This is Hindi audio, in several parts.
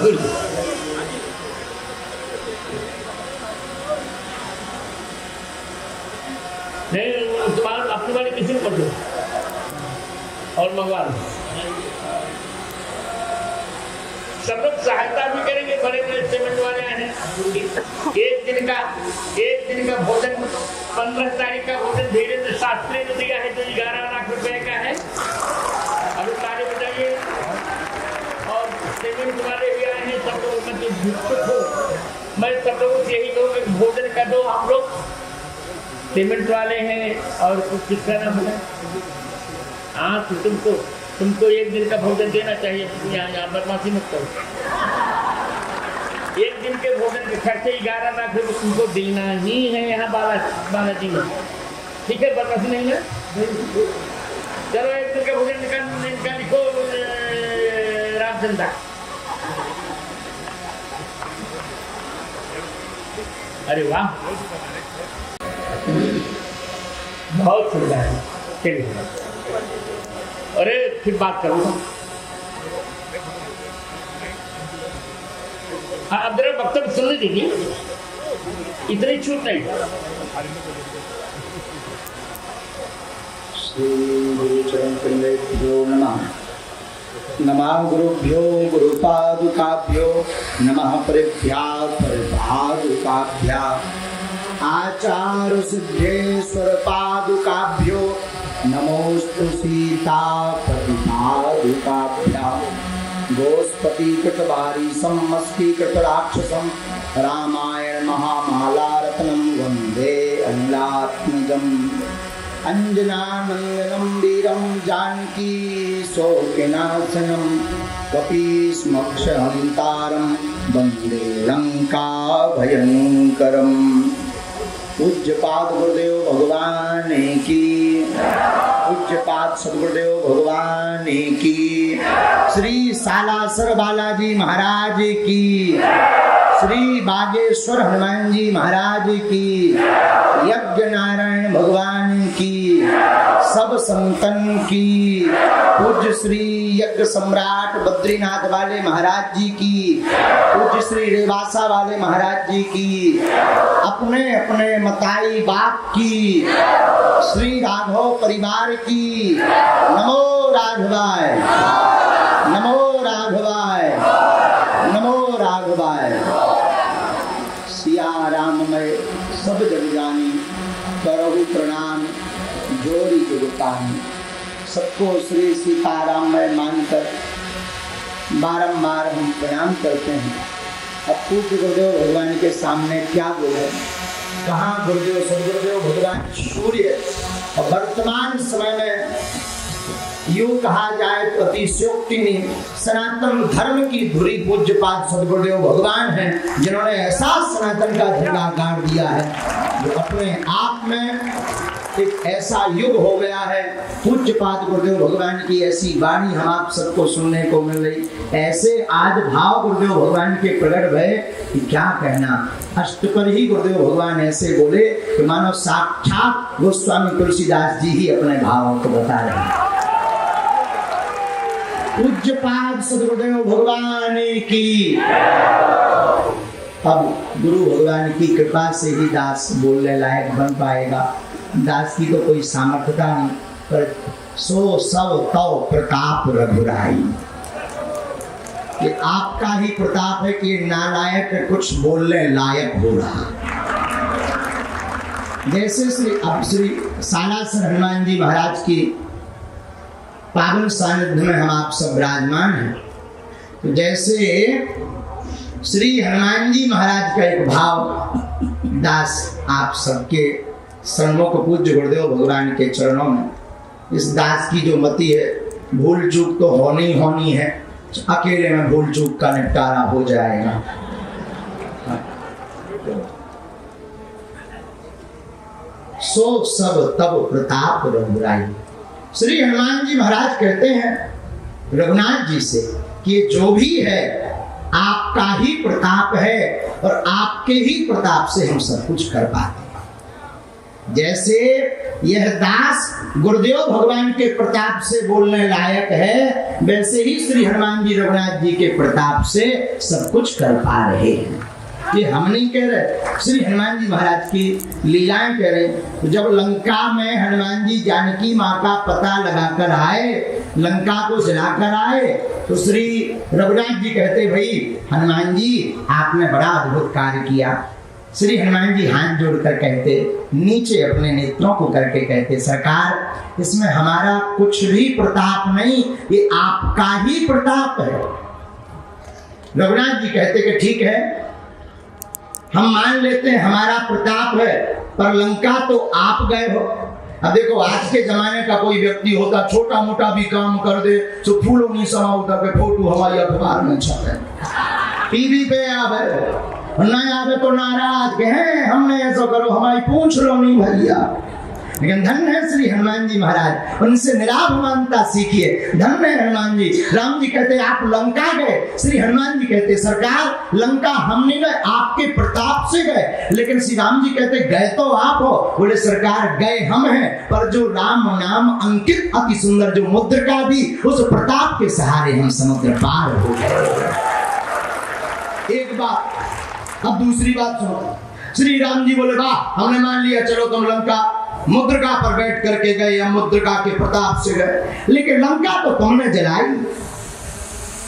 नहीं तुम्हारा अपनी वाली किसी को पढ़ो और मंगवा लो। सब लोग सहायता भी करेंगे, बड़े बड़े सीमेंट वाले हैं। एक दिन का भोजन 15 तारीख का भोजन धीरेन्द्र शास्त्री ने दिया है जो 11 लाख रुपए का है। अभी तारे बताइए। और सीमेंट वाले भी आए हैं, सब लोग मैं सब लोगों से यही कहूँगा कि भोजन का दो। हम लोग सीमेंट वाले हैं और कुछ किसका नाम है। हाँ तो तुमको एक दिन का भोजन देना चाहिए। यहाँ बदमाशी मत करो। एक दिन के भोजन के खर्चे 11 लाख रुपये तुमको देना ही है यहाँ बालाजी में। ठीक है, बदमाशी नहीं है। चलो एक दिन के भोजन निकाल लिखो रामचंद्र। अरे वाह, बहुत सुविधा है। चलिए, अरे फिर बात करूँगा। हाँ, अब जरा वक्तव्य सुनने दीजिए, इतनी छूट नहीं। श्री गुरुचरण कमलेभ्यो नमः। नमः गुरुभ्यो गुरुपादुकाभ्यो नमः परेभ्याः परिपादुकाभ्याः आचार्य सिद्धेश्वर पादुकाभ्यो नमोस्तु सीता प्रतिपादुकाभ्याः गोस्पति कृतवारी सम्मस्ति कृत राक्षसं रामायण महामालारत्नं वन्दे अनिलात्मजम् अंजनानंदनं वीरं जानकी शोकनाशनं कपीशमक्षहंतारं वन्दे लंका भयंकरं। पूज्यपाद गुरुदेव भगवान की, पूज्यपाद सद्गुरुदेव भगवान की, श्री सालासर बालाजी महाराज की, श्री बागेश्वर हनुमान जी महाराज की, यज्ञ नारायण भगवान की, सब संतन की, पूज्य श्री यज्ञ सम्राट बद्रीनाथ वाले महाराज जी की, पूज्य श्री रेवासा वाले महाराज जी की, अपने अपने मताई बाप की, श्री राघव परिवार की। नमो राघवाय, नमो राघवाय, नमो राघवाय। सिया राममय सब जग जानी, करहु प्रणाम जोरी जुगतानी। सबको श्री सीताराममय मानकर बारंबार हम प्रणाम करते हैं। अब पूज्य गुरुदेव भगवान के सामने क्या बोले, कहाँ गुरुदेव सदगुरुदेव भगवान सूर्य। और वर्तमान समय में यूं कहा जाए तो अतिशयोक्ति में सनातन धर्म की धुरी पूज्यपाद सदगुरुदेव भगवान हैं, जिन्होंने ऐसा सनातन का झंडा गाड़ दिया है जो अपने आप में एक ऐसा युग हो गया है। पूज्यपाद गुरुदेव भगवान की ऐसी वाणी हम आप सबको सुनने को मिल रही। ऐसे आज भाव गुरुदेव भगवान के प्रकट भय कि क्या कहना। अष्ट पर ही गुरुदेव भगवान ऐसे बोले कि मानो साक्षात गोस्वामी तुलसीदास जी ही अपने भावों को बता रहे हैं। पूज्यपाद सद्गुरुदेव भगवान की। अब गुरु भगवान की कृपा से ही दास बोलने लायक बन पाएगा। दास की तो कोई सामर्थ्यता नहीं, पर सो सब तव प्रताप रघुराई। ये आपका ही प्रताप है कि नालायक कुछ बोलने लायक हो रहा। जैसे श्री सालासर हनुमान जी महाराज की पावन सानिध्य में हम आप सब विराजमान हैं, तो जैसे श्री हनुमान जी महाराज का एक भाव दास आप सबके सन्मुख पूज्य गुरुदेव भगवान के चरणों में। इस दास की जो मति है, भूल चूक तो होनी है, अकेले में भूल चूक का निपटारा हो जाएगा। सो सब तब प्रताप रघुराई। श्री हनुमान जी महाराज कहते हैं रघुनाथ जी से कि जो भी है आपका ही प्रताप है और आपके ही प्रताप से हम सब कुछ कर पाते हैं। जैसे यह दास गुरुदेव भगवान के प्रताप से बोलने लायक है, वैसे ही श्री हनुमान जी रघुनाथ जी के प्रताप से सब कुछ कर पा रहे हैं। ये हम नहीं कह रहे, श्री हनुमान जी महाराज की लीलाएं कह रहे। तो जब लंका में हनुमान जी जानकी माँ का पता लगाकर आए, लंका को जलाकर आए, तो श्री रघुनाथ जी कहते भाई हनुमान जी आपने बड़ा अद्भुत कार्य किया। श्री हनुमान जी हाथ जोड़कर कहते, नीचे अपने नेत्रों को करके कहते, सरकार इसमें हमारा कुछ भी प्रताप नहीं, ये आपका ही प्रताप है। रघुनाथ जी कहते कि ठीक है, हम मान लेते हैं हमारा प्रताप है, पर लंका तो आप गए हो। अब देखो आज के जमाने का कोई व्यक्ति होता, छोटा मोटा भी काम कर दे तो फूलों नहीं समा होता कि फोटो हमारी अखबार में छपे, टीवी पे आवे, नहीं आवे तो नाराज के हैं, हमने ऐसा करो, हमारी पूछ लो नहीं भैया। लेकिन धन्य है श्री हनुमान जी महाराज, उनसे निराभिमानता सीखिए। धन्य है हनुमान जी। राम जी कहते आप लंका गए, श्री हनुमान जी कहते सरकार लंका हम नहीं गए, आपके प्रताप से गए। लेकिन श्री राम जी कहते गए तो आप हो, बोले सरकार गए हम हैं, पर जो राम नाम अंकित अति सुंदर जो मुद्रिका दी, उस प्रताप के सहारे हम समुद्र पार हो गए। एक बात, अब दूसरी बात सुनो। श्री राम जी बोले वाह हमने मान लिया, चलो तुम लंका मुद्रिका पर बैठ करके गए या मुद्रिका के प्रताप से गए, लेकिन लंका तो तुमने जलाई।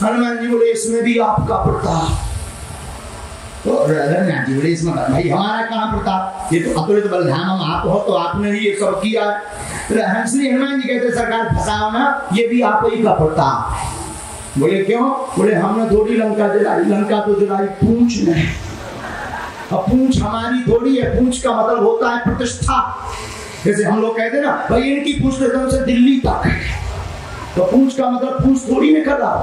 हनुमान जी बोले इसमें भी आपका प्रताप। तो रघुनाथ जी बोले इसमें भाई हमारा कहाँ प्रताप, ये तो अतुलित बलधाम आप हो, तो आपने ही ये सब किया। श्री हनुमान जी कहते सरकार फसाओ ना, ये भी आप ही का प्रताप है। बोले क्यों? बोले हमने थोड़ी लंका जलाई, लंका तो जलाई पूंछ में। अब पूंछ हमारी थोड़ी है, पूंछ का मतलब होता है प्रतिष्ठा। जैसे हम लोग कहते हैं ना भाई इनकी पूंछ एकदम से दिल्ली तक है, तो पूंछ का मतलब पूंछ थोड़ी निकल रहा,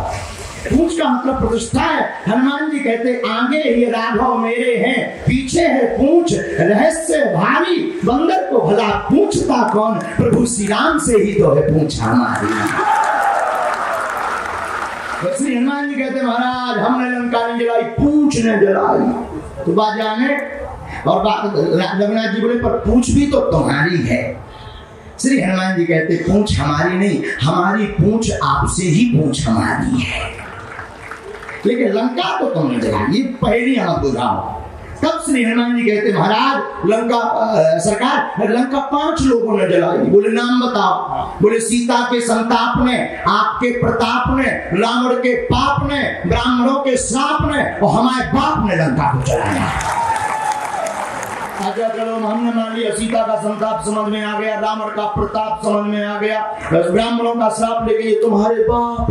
पूंछ का मतलब प्रतिष्ठा है। हनुमान जी कहते आगे ये राघव मेरे हैं, पीछे है पूंछ, रहस्य भारी, बंदर को भला पूछता कौन, प्रभु श्री राम से ही तो है पूंछ हमारी। श्री हनुमान जी कहते महाराज हमने लंका नहीं जलाई, पूंछ ने जलाई। तो बात जाने और रघुनाथ जी बोले पर पूंछ भी तो तुम्हारी है। श्री हनुमान जी कहते पूंछ हमारी नहीं, हमारी पूंछ आपसे ही पूंछ हमारी है, लेकिन लंका तो तुमने जलाई, ये पहली हम बुझाओ। तब श्री हनुमान जी कहते महाराज लंका सरकार लंका 5 लोगों ने जलाई। बोले नाम बताओ। बोले सीता के संताप ने, आपके प्रताप ने, रावण के पाप ने, ब्राह्मणों के श्राप ने और हमारे बाप ने लंका को जलाया। अच्छा चलो हमने मान लिया, सीता का संताप समझ में आ गया, रावण का प्रताप समझ में आ गया, ब्राह्मणों का श्राप लेके ये तुम्हारे बाप,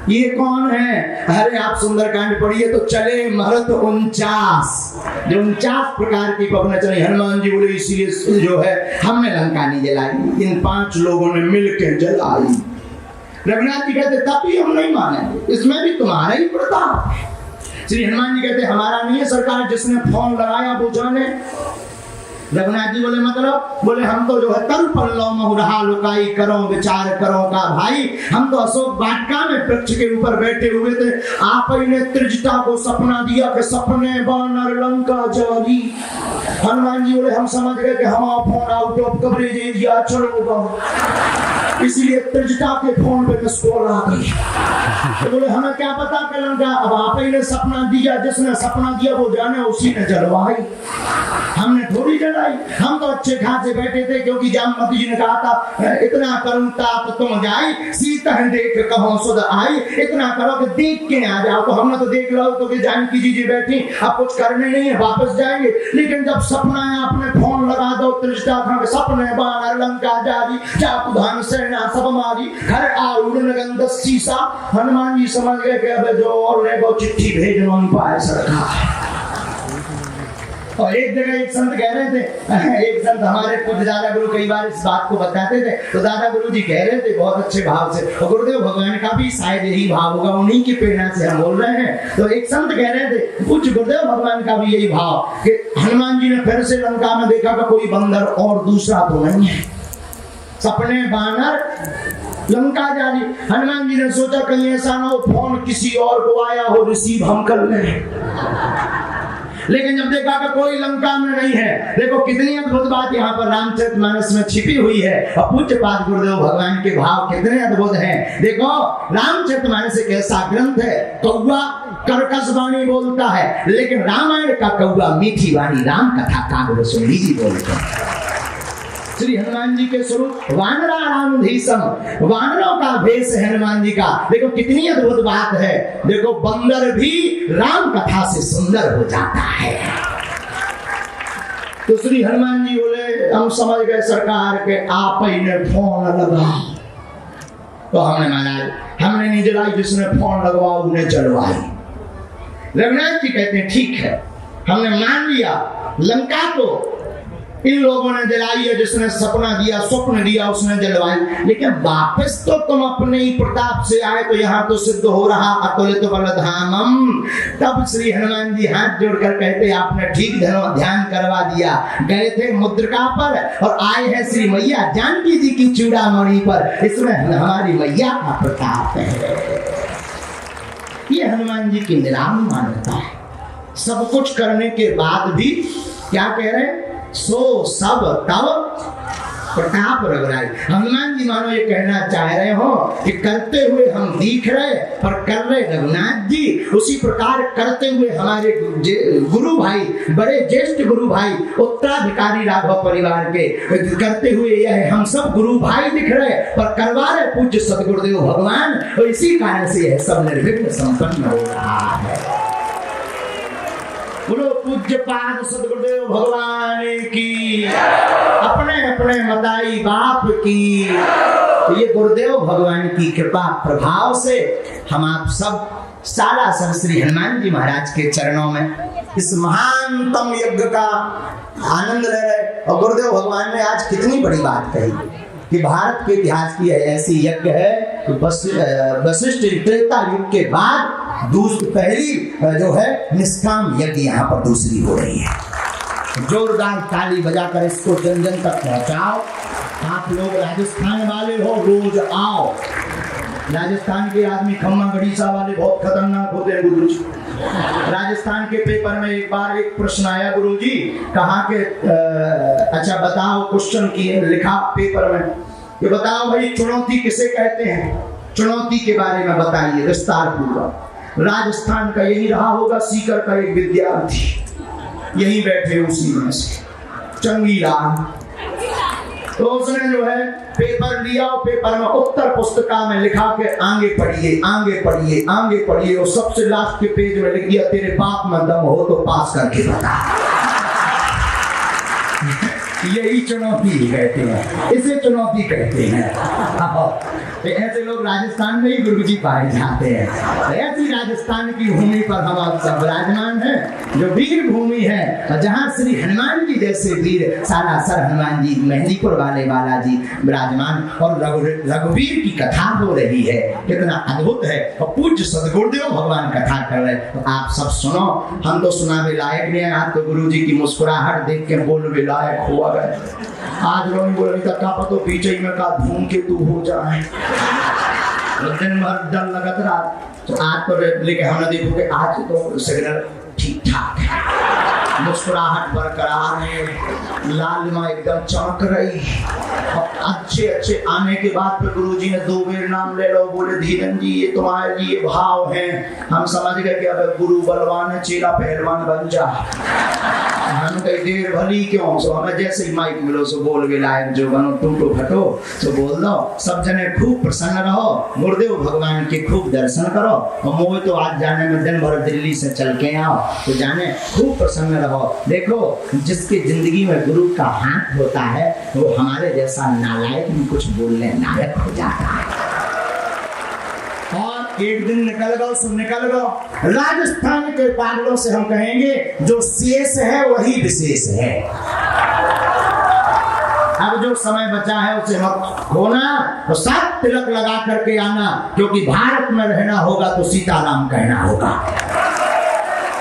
ये कौन है? अरे आप सुंदरकांड पढ़िए तो चले महरत 49 प्रकार की पवने चले। हनुमान जी बोले इसीलिए जो है हमने लंका नहीं जलाई, इन 5 लोगों ने मिलकर जलाई। रघुनाथ जी कहते तब भी हम नहीं मानेंगे, इसमें भी तुम्हारा ही प्रताप है। श्री हनुमान जी कहते हमारा नहीं है सरकार, जिसने फोन लगाया बुझाने। रघुनाथ जी बोले मतलब? बोले हम तो जो है तल पल्लव महुरहा लुकाई करो विचार करो का भाई, हम तो अशोक वाटिका में वृक्ष के ऊपर बैठे हुए थे, आप ही ने त्रिजटा को सपना दिया कि सपने बानर लंका जारी। हनुमान जी बोले हम समझ गए कि हम phone out of coverage area चढ़ोगा, इसीलिए त्रिजटा के फोन पे मिस कॉल आ गई। तो बोले हमें क्या पता कि लंका, अब आप ही ने सपना दिया, जिसने सपना दिया वो जाने उसी ने जलवाई, हमने थोड़ी जलाई। हम तो अच्छे खासे बैठे थे, क्योंकि जामवती जी ने कहा था इतना करूं ताप तुम जाई, सीता देख कहो सुध आई, इतना करो कि देख के आ जाओ। तो हमने तो देख लो तो जानकी जी बैठी, अब कुछ करने नहीं है, वापस जाएंगे। लेकिन जब सपना है आपने फोन लगा दो त्रिजटा खा, सपने बानर लंका जारी, चाकू धान सेना सब मारी, घर आरूढ़ गंध सीसा। हनुमान जी समझ गए कि अब जो और ने वो चिट्ठी भेजवा नहीं पाए सरकार। और एक जगह एक संत कह रहे थे, एक संत हमारे पूज्य दादा गुरु कई बार इस बात को बताते थे, तो दादा गुरु जी कह रहे थे बहुत अच्छे भाव से, और गुरुदेव भगवान का भी शायद यही भाव होगा, उन्हीं की प्रेरणा से हम बोल रहे हैं। तो एक संत कह रहे थे पूज्य गुरुदेव भगवान का भी यही भाव कि हनुमान जी ने फिर से लंका में देखा कि कोई बंदर और दूसरा तो नहीं है, सपने बानर लंका जारी। हनुमान जी ने सोचा कहीं ऐसा ना हो फोन किसी और को आया हो, रिसीव हम कर लें। लेकिन जब देखा कि कोई लंका में नहीं है, देखो कितनी अद्भुत बात यहाँ पर रामचरितमानस में छिपी हुई है। और पूज्यपाद गुरुदेव भगवान के भाव कितने अद्भुत हैं। देखो रामचरितमानस एक ऐसा ग्रंथ है, कौवा कर्कश वाणी बोलता है, लेकिन रामायण का कौवा मीठी वाणी राम कथा काव्य सुनी जी बोलते हैं। श्री हनुमान जी के स्वरूप वानरा रामधीसम, वानरों का भेष है हनुमान जी का। देखो कितनी अद्भुत बात है। देखो बंदर भी राम कथा से सुंदर हो जाता है। तो श्री हनुमान जी बोले हम समझ गए सरकार के आप ही ने फोन लगा। तो हमने महाराज हमने नहीं जलाई, जिसने फोन लगवा उन्हें जलवाई। रघुनाथ जी कहते हैं ठीक है, हमने मान लिया लंका को इन लोगों ने जलाई है, जिसने सपना दिया स्वप्न दिया उसने जलवाई। लेकिन वापस तो तुम अपने ही प्रताप से आए, तो यहाँ तो सिद्ध हो रहा अतुलित बलधामम। तब श्री हनुमान जी हाथ जोड़कर कहते आपने ठीक ध्यान करवा दिया। गए थे मुद्रिका पर और आए हैं श्री मैया जानकी जी की चूड़ामणि पर। इसमें हमारी मैया का प्रताप है। ये हनुमान जी की निराली मान्यता है। सब कुछ करने के बाद भी क्या कह रहे हैं, सो सब तब प्रताप रघुराई। हनुमान जी मानो ये कहना चाह रहे हो कि करते हुए हम दिख रहे पर कर रहे रघुनाथ जी। उसी प्रकार करते हुए हमारे गुरु भाई, बड़े ज्येष्ठ गुरु भाई, उत्तराधिकारी राघव परिवार के करते हुए यह हम सब गुरु भाई दिख रहे पर करवा रहे पूज्य सदगुरुदेव भगवान। और इसी कारण से यह सब निर्विघ्न संपन्न हो रहा है। बोलो पूज्यपाद सदगुरुदेव भगवान की, अपने अपने मताई बाप की। ये गुरुदेव भगवान की कृपा प्रभाव से हम आप सब सालासर श्री हनुमान जी महाराज के चरणों में इस महानतम यज्ञ का आनंद ले रहे। और गुरुदेव भगवान ने आज कितनी बड़ी बात कही कि भारत के इतिहास की ऐसी यज्ञ है कि वशिष्ठ त्रेता युग के बाद पहली जो है निष्काम यज्ञ यहाँ पर दूसरी हो रही है। जोरदार ताली बजाकर इसको जन जन तक पहुंचाओ। आप लोग राजस्थान वाले हो, रोज आओ। राजस्थान के आदमी खम्मा गड़ीसा वाले बहुत खतरनाक होते हैं गुरुजी। राजस्थान के पेपर में एक बार एक प्रश्न आया गुरुजी, कहा कि अच्छा बताओ, क्वेश्चन किए लिखा पेपर में ये बताओ भाई चुनौती किसे कहते हैं, चुनौती के बारे में बताइए विस्तार पूर्वक। राजस्थान का यही रहा होगा, सीकर का एक विद्यार्थी यही बैठे उसी में से चंगीलाल। तो उसने जो है पेपर लिया और पेपर में उत्तर पुस्तिका में लिखा के आगे पढ़िए आगे पढ़िए आगे पढ़िए, और सबसे लास्ट के पेज में लिख दिया तेरे बाप में दम हो तो पास करके बता। यही चुनौती कहते हैं, इसे चुनौती कहते हैं। ऐसे लोग राजस्थान में ही गुरुजी पाए जाते हैं। ऐसी राजस्थान की भूमि पर हम आप सब विराजमान हैं, जो वीर भूमि है, जहाँ श्री हनुमान जी जैसे वीर सालासर हनुमान जी, मेहंदीपुर वाले बालाजी विराजमान, और रघुवीर की कथा हो रही है। कितना अद्भुत है। और पूज्य सदगुरुदेव भगवान कथा कर रहे, तो आप सब सुनो। हम तो सुनावे लायक नहीं है, आप तो गुरु जी की मुस्कुराहट देख के बोलवे लायक हुआ गए। आज लोग बोल रहे का पतो पीछे में का धूम के तू हो जाए, दिन भर डर लगत रहा। तो आज तो लेके हमने देखो कि आज तो सिग्नल ठीक ठाक है, मुस्कुराहट बरकरार है, लालिमा एकदम चमक रही। अच्छे अच्छे आने के बाद फिर गुरुजी ने 2 बेर नाम ले लो, बोले धीरन जी ये तुम्हारे लिए भाव है। हम समझ गए कि अब गुरु बलवान है, चेला पहलवान बन जा। हम कहीं देर भली क्यों, सो हमें जैसे ही माइक मिलो सो बोल के लायक जो बनो टूटो फटो सो बोल दो। सब जने खूब प्रसन्न रहो, गुरुदेव भगवान के खूब दर्शन करो। और मोह तो आज जाने में दिन भर दिल्ली से चल के आओ, तो जाने खूब प्रसन्न रहो। देखो जिसकी जिंदगी में गुरु का हाथ होता है वो हमारे जैसा नालायक भी कुछ बोलने लायक हो जाता है। और एक दिन निकल गो सो निकल गो। राजस्थान के पागलों से हम कहेंगे जो शेष है वही विशेष है। अब जो समय बचा है उसे मत खोना, तो 7 तिलक लगा करके आना, क्योंकि भारत में रहना होगा तो सीताराम कहना होगा।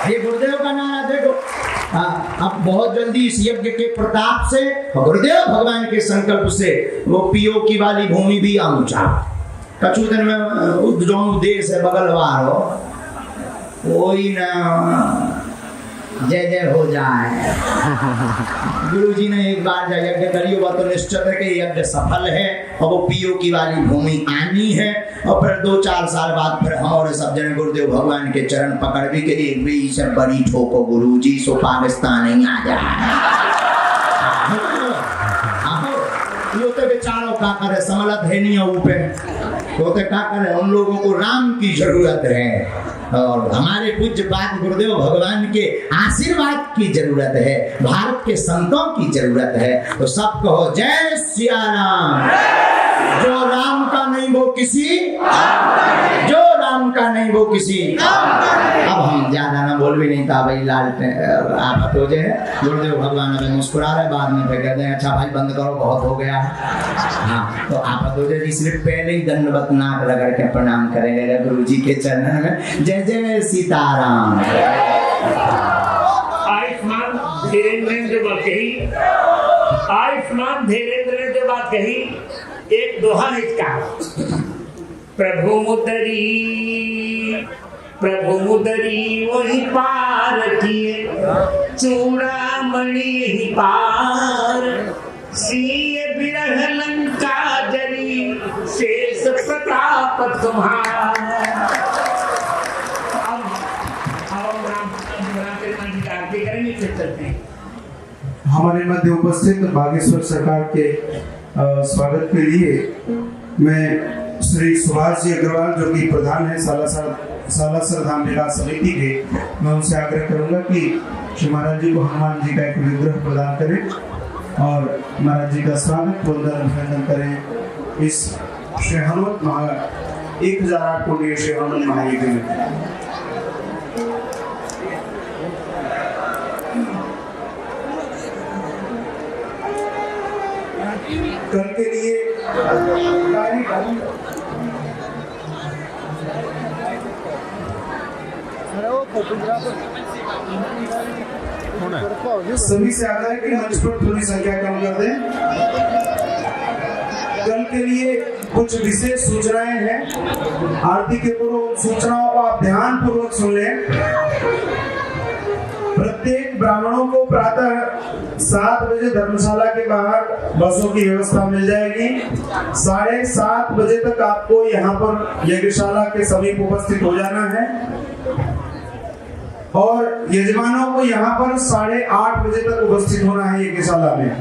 ये गुरुदेव का नारा देखो। अब बहुत जल्दी इस यज्ञ के प्रताप से, गुरुदेव भगवान के संकल्प से, वो पीओ की वाली भूमि भी आऊंचा। कछु दिन में जो देश है बगलवार हो, कोई ना जय जय हो जाए। गुरु जी ने एक बार जब यज्ञ करियो वह तो निश्चित है कि यज्ञ सफल है और वो पीओ की वाली भूमि आनी है। और फिर 2-4 साल बाद फिर हम और सब जने गुरुदेव भगवान के चरण पकड़ भी के एक भी सब बड़ी ठोको गुरु जी सो पाकिस्तान ही आ जाए। तो बेचारों का करे समलत है नहीं ऊपे तो क्या करे, उन लोगों को राम की जरूरत है और हमारे पूज्य पाद गुरुदेव भगवान के आशीर्वाद की जरूरत है, भारत के संतों की जरूरत है। तो सब कहो जय सिया राम। जो राम का नहीं वो किसी, जो राम का नहीं वो किसी। अब हम ज्यादा ना बोल भी नहीं था भाई, लाल आप हो जाए गुरुदेव भगवान अभी मुस्कुरा रहे, बाद में फिर कहते हैं अच्छा भाई बंद करो बहुत हो गया। हाँ तो आप हो जाए इसलिए पहले ही दंडवत नाक रगड़ के प्रणाम करेंगे गुरु जी के चरणों में। जय जय सीताराम। आयुष्मान धीरेन्द्र ने जो बात कही, आयुष्मान धीरेन्द्र ने जो बात कही, एक दोहा इसका, प्रभु मुदरी वही पार किए, चूड़ामणि ही पार, सिए बिरह लंका जरी, शेष प्रताप तुम्हारा। हमारे मध्य उपस्थित बागेश्वर सरकार के स्वागत के लिए मैं श्री सुभाष जी अग्रवाल जो कि प्रधान है सालासर धाम विकास समिति के, मैं उनसे आग्रह करूंगा कि श्री महाराज जी को हनुमान जी का एक विग्रह प्रदान करें और महाराज जी का स्वागत वंदन अभिनंदन करें इस श्री हनुमत 1008 पुण्य श्री हनुमान महायज्ञ में। कल के लिए सभी से आग्रह है कि मंच पर थोड़ी संख्या कम कर दें। कल के लिए कुछ विशेष सूचनाएं हैं, आरती के पूर्व सूचनाओं को आप ध्यान पूर्वक सुन लें। प्रत्येक ब्राह्मणों को प्रातः 7 बजे धर्मशाला के बाहर बसों की व्यवस्था मिल जाएगी। 7:30 बजे तक आपको यहाँ पर यज्ञशाला के समीप उपस्थित हो जाना है और यजमानों को यहाँ पर 8:30 बजे तक उपस्थित होना है यज्ञशाला में।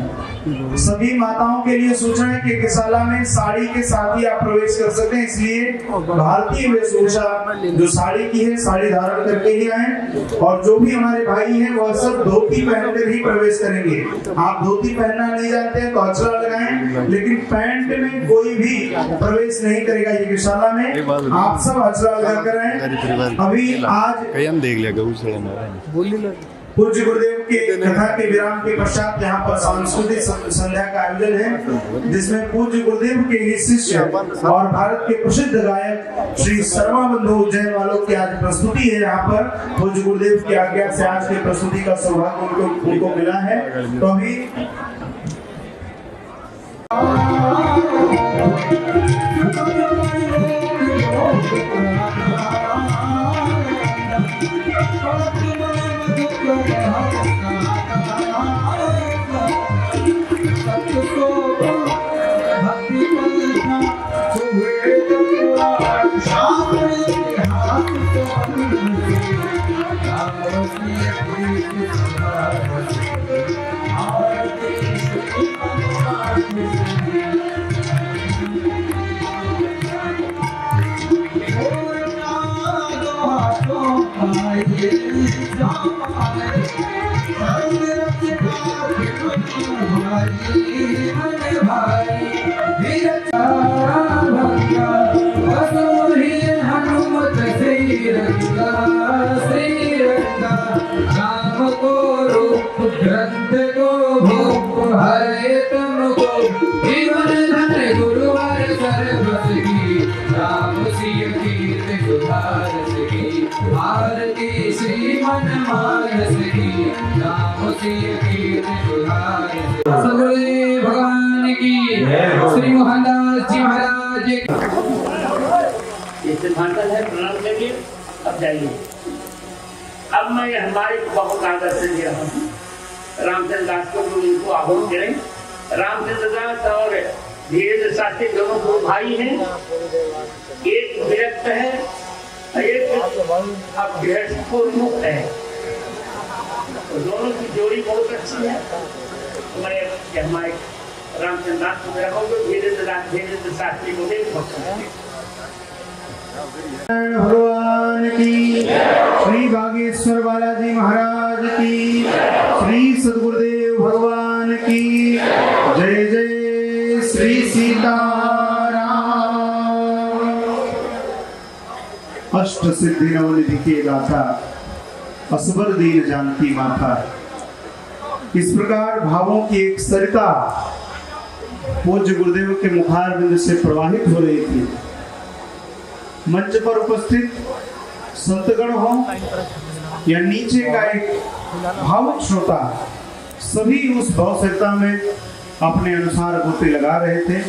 सभी माताओं के लिए सूचना है कि यज्ञशाला में साड़ी के साथ ही आप प्रवेश कर सकते हैं, इसलिए भारतीय वेशभूषा जो साड़ी की है साड़ी धारण करके ही आए और जो भी हमारे भाई हैं वह सब धोती पहनकर ही प्रवेश करेंगे। आप धोती पहनना नहीं जानते हैं तो अचरा लगाएं, लेकिन पैंट में कोई भी प्रवेश नहीं करेगा यज्ञशाला में, आप सब अचरा लगा कर आए। अभी आज पूज्य गुरुदेव के कथा के विराम के पश्चात यहाँ पर सांस्कृतिक संध्या का आयोजन है, जिसमें पूज्य गुरुदेव के ही शिष्य और भारत के प्रसिद्ध गायक श्री शर्मा बंधु उज्जैन वालों की आज प्रस्तुति है। यहाँ पर पूज्य गुरुदेव की आज्ञा से आज की प्रस्तुति का सौभाग्य उनको मिला है। तो अभी भगवान की श्री मोहनदास जी महाराज ये सिद्धांत है, प्रणाम करिए। अब जाइए। अब मैं हमारे बहुत आदर से दे रहा हूँ रामचंद्र दास को, जो इनको आह्वान करें। रामचंद्र दास और धीरेन्द्र शास्त्री दोनों दो भाई हैं, एक विरक्त है, एक अब गृहस्थ है। तो दोनों की जोड़ी बहुत अच्छी है। तो मैं हमारे रामचंद्र दास को मेरा कहूँगा, धीरेन्द्र शास्त्री को देख भगवान की, श्री बागेश्वर बालाजी महाराज की, श्री सद्गुरुदेव भगवान की जय जय श्री सीताराम। अष्ट सिद्धि नवनिधि के दाता, असबर दीन जानती माता। इस प्रकार भावों की एक सरिता पूज्य गुरुदेव के मुखारविंद से प्रवाहित हो रही थी। मंच पर उपस्थित संतगण हो या नीचे का एक भावुक श्रोता, सभी उस भावसरिता में अपने अनुसार गोते लगा रहे थे।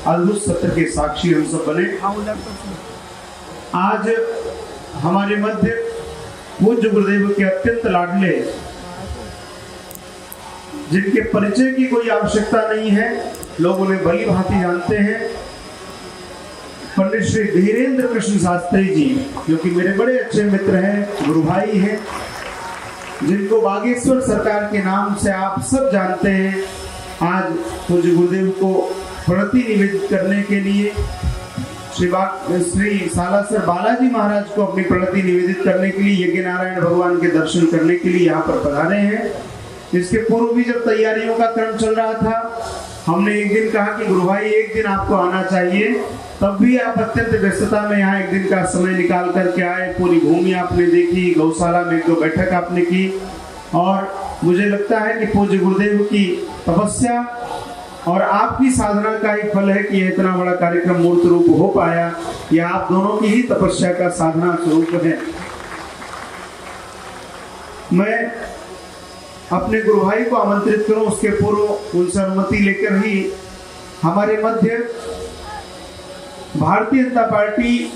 अद्भुत सत्य के साक्षी हम सब बने। आज हमारे मध्य पूज्य गुरुदेव के अत्यंत लाडले, जिनके परिचय की कोई आवश्यकता नहीं है, लोग उन्हें भली भांति जानते हैं, पंडित श्री धीरेन्द्र कृष्ण शास्त्री जी, जो कि मेरे बड़े अच्छे मित्र हैं, गुरु भाई हैं, जिनको बागेश्वर सरकार के नाम से आप सब जानते हैं। आज पूज्य गुरुदेव को प्रणति निवेदित करने के लिए श्री सालासर बालाजी महाराज को अपनी प्रणति निवेदित करने के लिए यज्ञ नारायण भगवान के दर्शन करने के लिए यहाँ पर पधारे हैं। इसके पूर्व भी जब तैयारियों का क्रम चल रहा था, हमने एक दिन कहा कि गुरु भाई एक दिन आपको आना चाहिए, तब भी आप अत्यंत व्यस्तता में यहाँ एक दिन का समय निकाल करके आए। पूरी भूमि आपने देखी, गौशाला में 1-2 बैठक आपने की, और मुझे लगता है कि पूज्य गुरुदेव की तपस्या और आपकी साधना का ही फल है कि यह इतना बड़ा कार्यक्रम मूर्त रूप हो पाया। यह आप दोनों की ही तपस्या का साधना स्वरूप है। मैं अपने गुरु भाई को आमंत्रित करूं, उसके पूर्व उनसे अनुमति लेकर ही हमारे मध्य भारतीय जनता पार्टी